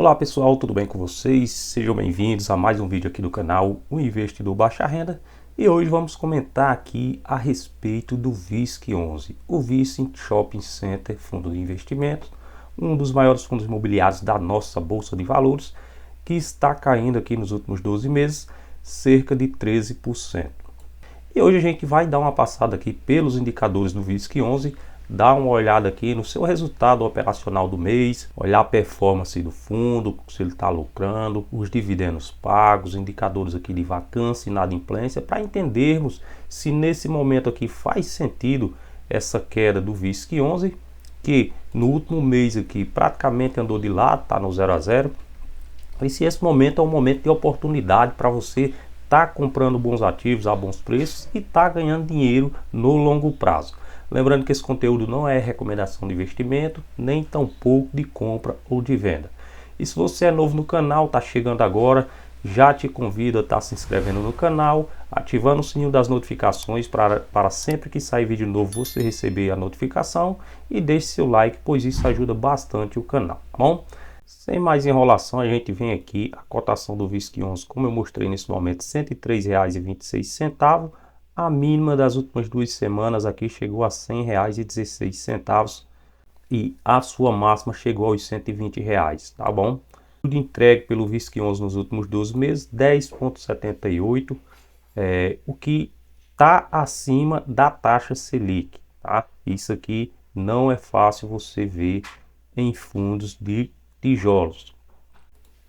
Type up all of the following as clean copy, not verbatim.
Olá pessoal, tudo bem com vocês? Sejam bem-vindos a mais um vídeo aqui do canal O Investidor Baixa Renda. E hoje vamos comentar aqui a respeito do VISC11, o Vicent Shopping Center Fundo de Investimentos, um dos maiores fundos imobiliários da nossa Bolsa de Valores, que está caindo aqui nos últimos 12 meses cerca de 13%. E hoje a gente vai dar uma passada aqui pelos indicadores do VISC11, dar uma olhada aqui no seu resultado operacional do mês, olhar a performance do fundo, se ele está lucrando, os dividendos pagos, indicadores aqui de vacância e inadimplência, para entendermos se nesse momento aqui faz sentido essa queda do VISC11, que no último mês aqui praticamente andou de lado, está no 0 a 0, e se esse momento é um momento de oportunidade para você estar comprando bons ativos a bons preços e estar ganhando dinheiro no longo prazo. Lembrando que esse conteúdo não é recomendação de investimento, nem tampouco de compra ou de venda. E se você é novo no canal, está chegando agora, já te convido a estar se inscrevendo no canal, ativando o sininho das notificações para sempre que sair vídeo novo você receber a notificação, e deixe seu like, pois isso ajuda bastante o canal, tá bom? Sem mais enrolação, a gente vem aqui, a cotação do VISC11, como eu mostrei nesse momento, R$ 103,26. A mínima das últimas 2 semanas aqui chegou a R$ 100,16 e a sua máxima chegou aos R$ 120, tá bom? Tudo entregue pelo VISC11 nos últimos 12 meses, 10,78, o que está acima da taxa Selic, tá? Isso aqui não é fácil você ver em fundos de tijolos.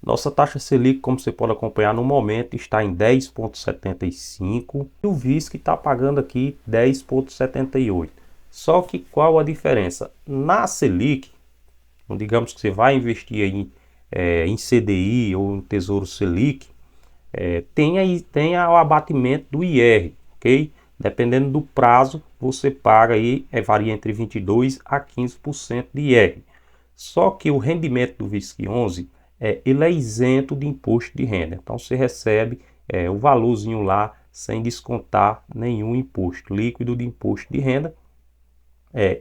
Nossa taxa Selic, como você pode acompanhar no momento, está em 10,75 e o VISC está pagando aqui 10,78. Só que qual a diferença? Na Selic, digamos que você vai investir em CDI ou em Tesouro Selic, tem o abatimento do IR, ok? Dependendo do prazo, você paga aí, varia entre 22% a 15% de IR. Só que o rendimento do VISC11 ele é isento de imposto de renda. Então você recebe o valorzinho lá sem descontar nenhum imposto líquido de imposto de renda.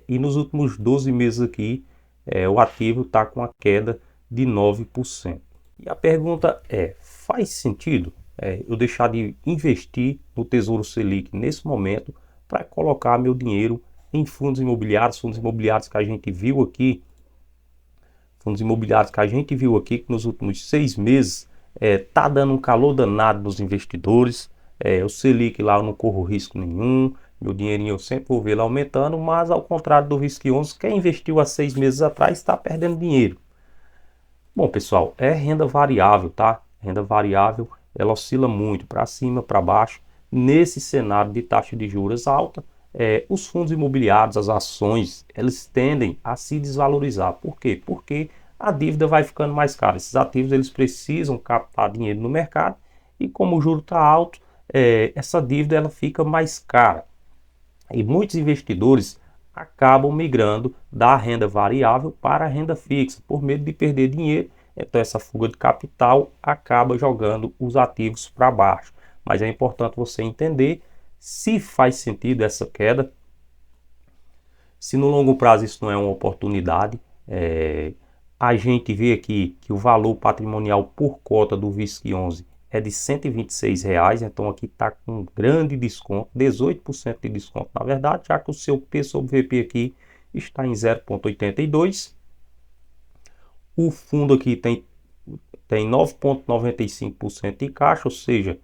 E nos últimos 12 meses aqui, o ativo está com a queda de 9%. E a pergunta faz sentido eu deixar de investir no Tesouro Selic nesse momento para colocar meu dinheiro em fundos imobiliários que a gente viu aqui, que nos últimos 6 meses tá dando um calor danado nos investidores. O Selic lá eu não corro risco nenhum, meu dinheirinho eu sempre vou ver lá aumentando, mas ao contrário do VISC11, quem investiu há 6 meses atrás está perdendo dinheiro. Bom pessoal, é renda variável, tá? Renda variável, ela oscila muito para cima, para baixo. Nesse cenário de taxa de juros alta, os fundos imobiliários, as ações, eles tendem a se desvalorizar. Por quê? Porque a dívida vai ficando mais cara. Esses ativos eles precisam captar dinheiro no mercado e como o juro está alto, essa dívida ela fica mais cara. E muitos investidores acabam migrando da renda variável para a renda fixa, por medo de perder dinheiro. Então essa fuga de capital acaba jogando os ativos para baixo. Mas é importante você entender se faz sentido essa queda, se no longo prazo isso não é uma oportunidade. A gente vê aqui que o valor patrimonial por cota do VISC11 é de R$ 126, então aqui está com um grande desconto, 18% de desconto na verdade, já que o seu P sobre VP aqui está em 0,82. O fundo aqui tem 9,95% de caixa, ou seja,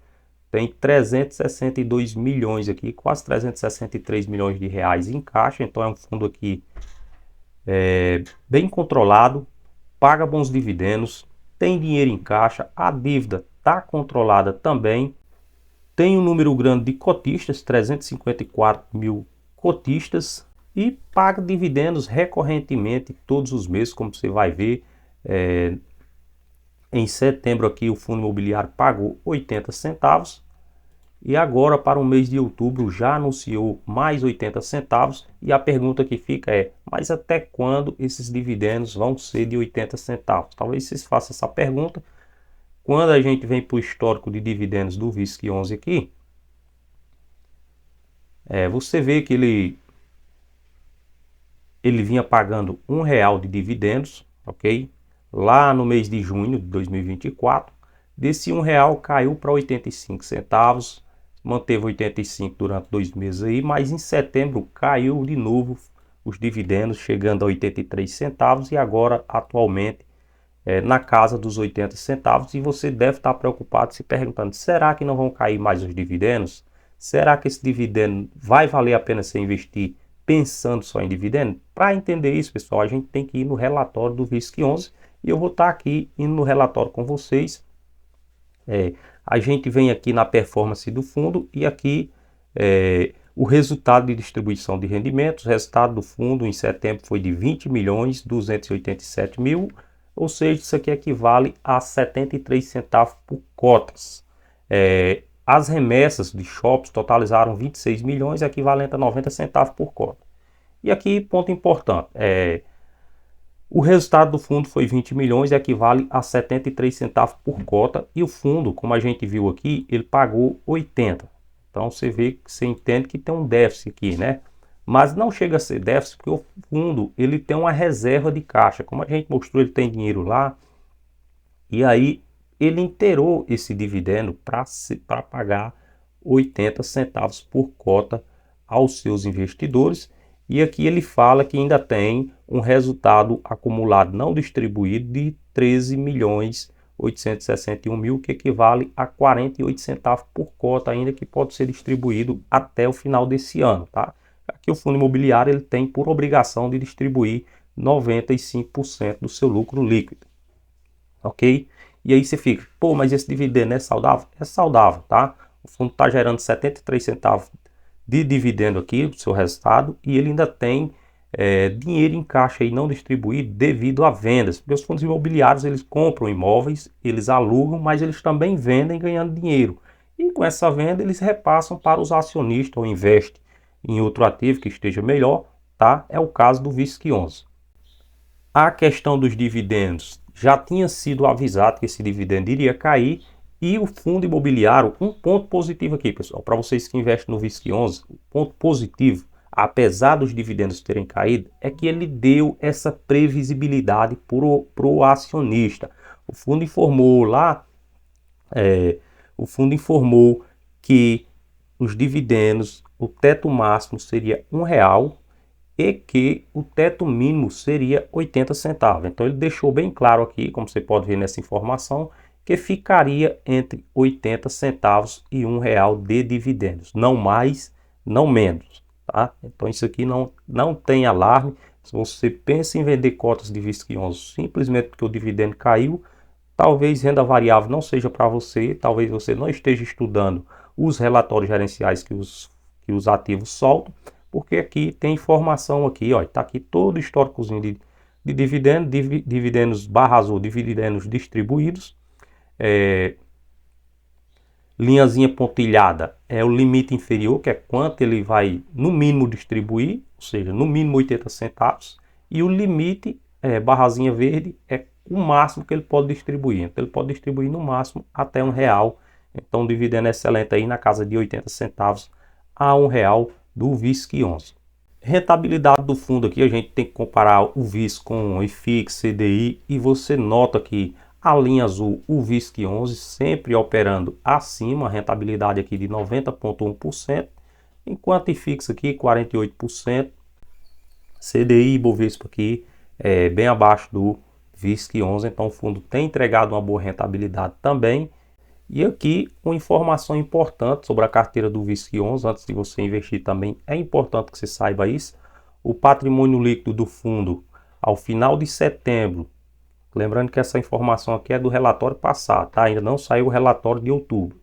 tem 362 milhões aqui, quase 363 milhões de reais em caixa. Então é um fundo aqui bem controlado, paga bons dividendos, tem dinheiro em caixa, a dívida está controlada também, tem um número grande de cotistas, 354 mil cotistas, e paga dividendos recorrentemente todos os meses, como você vai ver. Em setembro aqui o fundo imobiliário pagou 80 centavos e agora para o mês de outubro já anunciou mais 80 centavos e a pergunta que fica mas até quando esses dividendos vão ser de 80 centavos? Talvez vocês façam essa pergunta. Quando a gente vem para o histórico de dividendos do VISC11 aqui, você vê que ele vinha pagando R$ 1 de dividendos, ok? lá no mês de junho de 2024, desse R$1 caiu para 85 centavos, manteve 85 durante 2 meses aí, mas em setembro caiu de novo os dividendos, chegando a 83 centavos e agora atualmente na casa dos 80 centavos. E você deve estar preocupado se perguntando, será que não vão cair mais os dividendos? Será que esse dividendo vai valer a pena você investir pensando só em dividendo? Para entender isso, pessoal, a gente tem que ir no relatório do VISC11 e eu vou estar aqui indo no relatório com vocês. A gente vem aqui na performance do fundo e aqui o resultado de distribuição de rendimentos. O resultado do fundo em setembro foi de 20.287.000, ou seja, isso aqui equivale a 73 centavos por cotas. As remessas de shops totalizaram 26 milhões, equivalente a 90 centavos por cota. E aqui, ponto importante, o resultado do fundo foi 20 milhões, equivale a 73 centavos por cota. E o fundo, como a gente viu aqui, ele pagou 80. Então você entende que tem um déficit aqui, né? Mas não chega a ser déficit porque o fundo ele tem uma reserva de caixa. Como a gente mostrou, ele tem dinheiro lá. E aí ele inteirou esse dividendo para pagar 80 centavos por cota aos seus investidores. E aqui ele fala que ainda tem um resultado acumulado não distribuído de 13.861.000, que equivale a 48 centavos por cota ainda, que pode ser distribuído até o final desse ano, tá? Aqui o fundo imobiliário ele tem por obrigação de distribuir 95% do seu lucro líquido, ok? E aí você fica, pô, mas esse dividendo é saudável? É saudável, tá? O fundo está gerando 73 centavos de dividendo aqui, do seu resultado, e ele ainda tem dinheiro em caixa aí não distribuído devido a vendas. Porque os fundos imobiliários, eles compram imóveis, eles alugam, mas eles também vendem ganhando dinheiro. E com essa venda, eles repassam para os acionistas ou investem em outro ativo que esteja melhor, tá? É o caso do VISC11. A questão dos dividendos, já tinha sido avisado que esse dividendo iria cair. E o fundo imobiliário, um ponto positivo aqui, pessoal, para vocês que investem no VISC11, o ponto positivo, apesar dos dividendos terem caído, é que ele deu essa previsibilidade para o acionista. O fundo informou lá, que os dividendos, o teto máximo seria R$1 e que o teto mínimo seria 80 centavos. Então ele deixou bem claro aqui, como você pode ver nessa informação, que ficaria entre 80 centavos e R$1 de dividendos, não mais, não menos, tá? Então isso aqui não tem alarme. Se você pensa em vender cotas de VISC11 simplesmente porque o dividendo caiu, talvez renda variável não seja para você, talvez você não esteja estudando os relatórios gerenciais que os ativos soltam, porque aqui tem informação aqui, ó, tá aqui todo o históricozinho de dividendos, dividendos barra azul, dividendos distribuídos. Linhazinha pontilhada é o limite inferior, que é quanto ele vai no mínimo distribuir, ou seja, no mínimo 80 centavos, e o limite, barrazinha verde, é o máximo que ele pode distribuir. Então ele pode distribuir no máximo até R$1. Então o dividendo excelente aí na casa de 80 centavos a R$1 do VISC11. Rentabilidade do fundo aqui, a gente tem que comparar o VISC com o IFIX, CDI, e você nota que a linha azul, o VISC11, sempre operando acima, a rentabilidade aqui de 90,1%, enquanto IFIX aqui 48%, CDI e Bovespa aqui bem abaixo do VISC11, então o fundo tem entregado uma boa rentabilidade também. E aqui uma informação importante sobre a carteira do VISC11, antes de você investir também, é importante que você saiba isso. O patrimônio líquido do fundo ao final de setembro, lembrando que essa informação aqui é do relatório passado, tá? Ainda não saiu o relatório de outubro.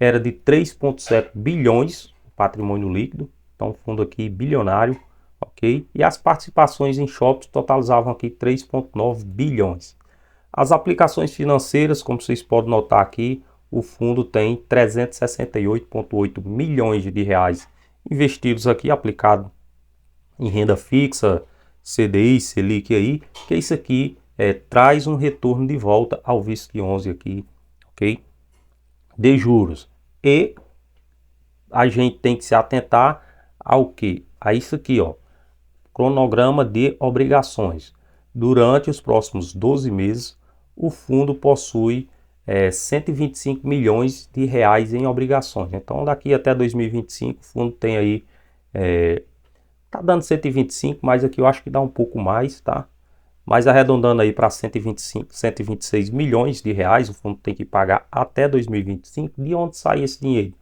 Era de 3,7 bilhões o patrimônio líquido, então o fundo aqui bilionário, ok? E as participações em shops totalizavam aqui 3,9 bilhões. As aplicações financeiras, como vocês podem notar aqui, o fundo tem 368,8 milhões de reais investidos aqui, aplicado em renda fixa, CDI, Selic aí, que isso aqui traz um retorno de volta ao VISC11 aqui, ok? De juros. E a gente tem que se atentar ao que? A isso aqui, ó, cronograma de obrigações. Durante os próximos 12 meses, o fundo possui 125 milhões de reais em obrigações. Então, daqui até 2025, o fundo tem aí, tá dando 125, mas aqui eu acho que dá um pouco mais, tá? Mas arredondando aí para 125, 126 milhões de reais, o fundo tem que pagar até 2025. De onde sai esse dinheiro?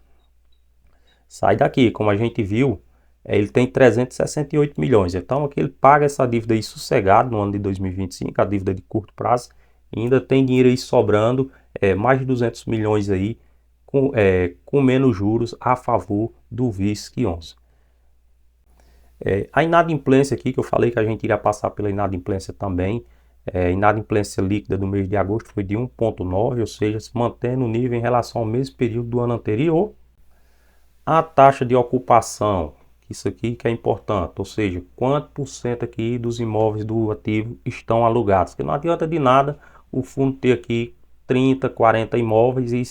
Sai daqui, como a gente viu, ele tem 368 milhões. Então aqui ele paga essa dívida aí sossegado no ano de 2025, a dívida de curto prazo. E ainda tem dinheiro aí sobrando, mais de 200 milhões aí, com menos juros a favor do VISC 11. A inadimplência aqui, que eu falei que a gente iria passar pela inadimplência também, a inadimplência líquida do mês de agosto foi de 1,9, ou seja, se mantendo o nível em relação ao mesmo período do ano anterior. A taxa de ocupação, isso aqui que é importante, ou seja, quanto por cento aqui dos imóveis do ativo estão alugados. Porque não adianta de nada o fundo ter aqui 30, 40 imóveis e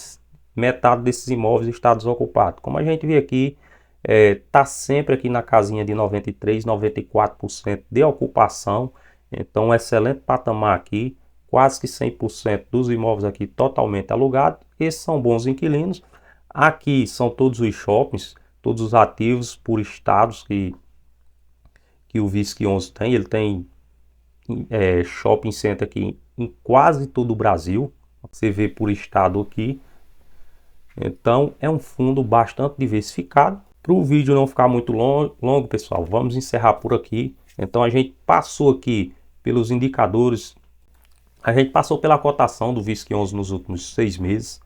metade desses imóveis está desocupado. Como a gente vê aqui, está sempre aqui na casinha de 93, 94% de ocupação. Então, um excelente patamar aqui, quase que 100% dos imóveis aqui totalmente alugados. Esses são bons inquilinos. Aqui são todos os shoppings, todos os ativos por estados que o VISC 11 tem. Ele tem shopping center aqui em quase todo o Brasil. Você vê por estado aqui. Então é um fundo bastante diversificado. Para o vídeo não ficar muito longo, pessoal, vamos encerrar por aqui. Então a gente passou aqui pelos indicadores. A gente passou pela cotação do VISC 11 nos últimos 6 meses.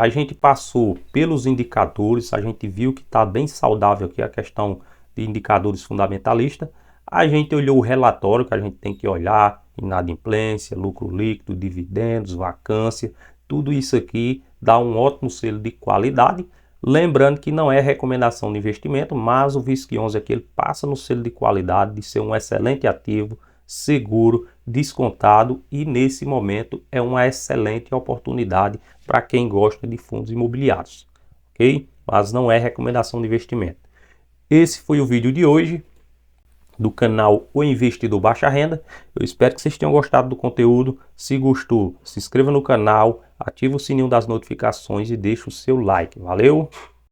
A gente passou pelos indicadores, a gente viu que está bem saudável aqui a questão de indicadores fundamentalistas. A gente olhou o relatório que a gente tem que olhar, inadimplência, lucro líquido, dividendos, vacância, tudo isso aqui dá um ótimo selo de qualidade. Lembrando que não é recomendação de investimento, mas o VISC 11 aqui ele passa no selo de qualidade de ser um excelente ativo, seguro, descontado e nesse momento é uma excelente oportunidade para quem gosta de fundos imobiliários, ok? Mas não é recomendação de investimento. Esse foi o vídeo de hoje do canal O Investidor Baixa Renda. Eu espero que vocês tenham gostado do conteúdo. Se gostou, se inscreva no canal, ative o sininho das notificações e deixe o seu like. Valeu!